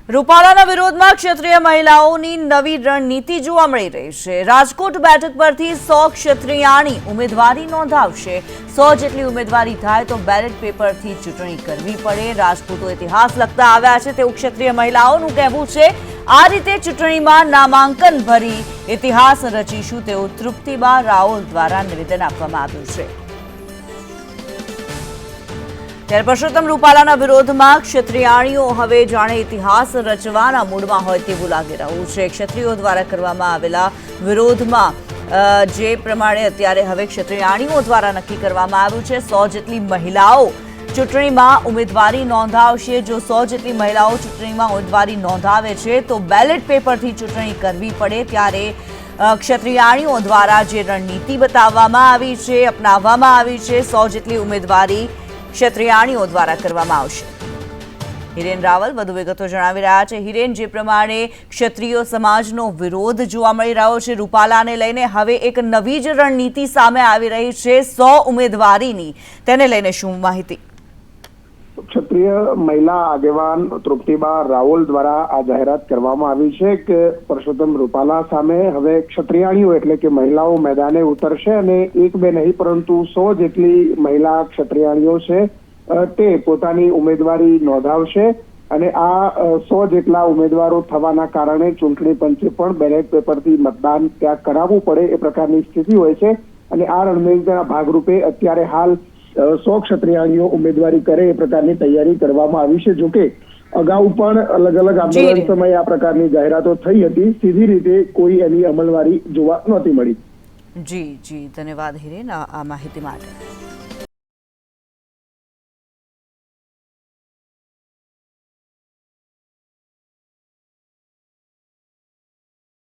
રૂપાલાના વિરોધમાં ક્ષત્રિય મહિલાઓની નવી રણનીતિ જોવા મળી રહી છે। રાજકોટ બેઠક પરથી 100 ક્ષત્રિયાણી ઉમેદવારી નોંધાવશે। 100 જેટલી ઉમેદવારી થાય તો બેલેટ પેપરથી ચૂંટણી કરવી પડે। રાજપૂતો ઇતિહાસ લખતા આવ્યા છે તેવું ક્ષત્રિય મહિલાઓનું કહેવું છે। આ રીતે ચૂંટણીમાં નામાંકન ભરી ઇતિહાસ રચીશું તેવું તૃપ્તિબા રાઓલ દ્વારા નિવેદન આપવામાં આવ્યું છે। ત્યારે પરસોત્તમ રૂપાલાના વિરોધમાં ક્ષત્રિયાણીઓ હવે જાણે ઇતિહાસ રચવાના મૂડમાં હોય તેવું લાગી રહ્યું છે। ક્ષત્રિયો દ્વારા કરવામાં આવેલા વિરોધમાં જે પ્રમાણે અત્યારે હવે ક્ષત્રિયાણીઓ દ્વારા નક્કી કરવામાં આવ્યું છે 100 જેટલી મહિલાઓ ચૂંટણીમાં ઉમેદવારી નોંધાવશે। જો 100 જેટલી મહિલાઓ ચૂંટણીમાં ઉમેદવારી નોંધાવે છે તો બેલેટ પેપરથી ચૂંટણી કરવી પડે। ત્યારે ક્ષત્રિયાણીઓ દ્વારા જે રણનીતિ બતાવવામાં આવી છે, અપનાવવામાં આવી છે, 100 જેટલી ઉમેદવારી ક્ષત્રિયાણીઓ દ્વારા કરવામાં આવશે। હિરેન રાવલ વધુ વિગતો જણાવી રહ્યા છે। હિરેન, જે પ્રમાણે ક્ષત્રિય સમાજનો વિરોધ જોવા મળી રહ્યો છે રૂપાલાને લઈને, હવે એક નવી જ રણનીતિ સામે આવી રહી છે 100 ઉમેદવારીની, તેને લઈને શું માહિતી? ક્ષત્રિય મહિલા આગેવાન તૃપ્તિબા રાઓલ દ્વારા આ જાહેરાત કરવામાં આવી છે કે પરસોત્તમ રૂપાલા સામે હવે ક્ષત્રિયાણીઓ એટલે કે મહિલાઓ મેદાને ઉતરશે અને એક બે નહીં પરંતુ 100 જેટલી મહિલા ક્ષત્રિયાણીઓ છે તે પોતાની ઉમેદવારી નોંધાવશે અને આ 100 જેટલા ઉમેદવારો થવાના કારણે ચૂંટણી પંચે પણ બેલેટ પેપરથી મતદાન ત્યાં કરાવવું પડે એ પ્રકારની સ્થિતિ હોય છે અને આ રણનીતિના ભાગરૂપે અત્યારે હાલ 100 ક્ષત્રિયાણીઓ ઉમેદવારી કરે એ પ્રકારની તૈયારી કરવામાં આવી છે। જોકે અગાઉ પણ અલગ અલગ આંદોલન સમયે આ પ્રકારની જાહેરાતો થઈ હતી, સીધી રીતે કોઈ એની અમલવારી જોવા નહોતી મળી। જી ધન્યવાદ હિરેન આ માહિતી માટે।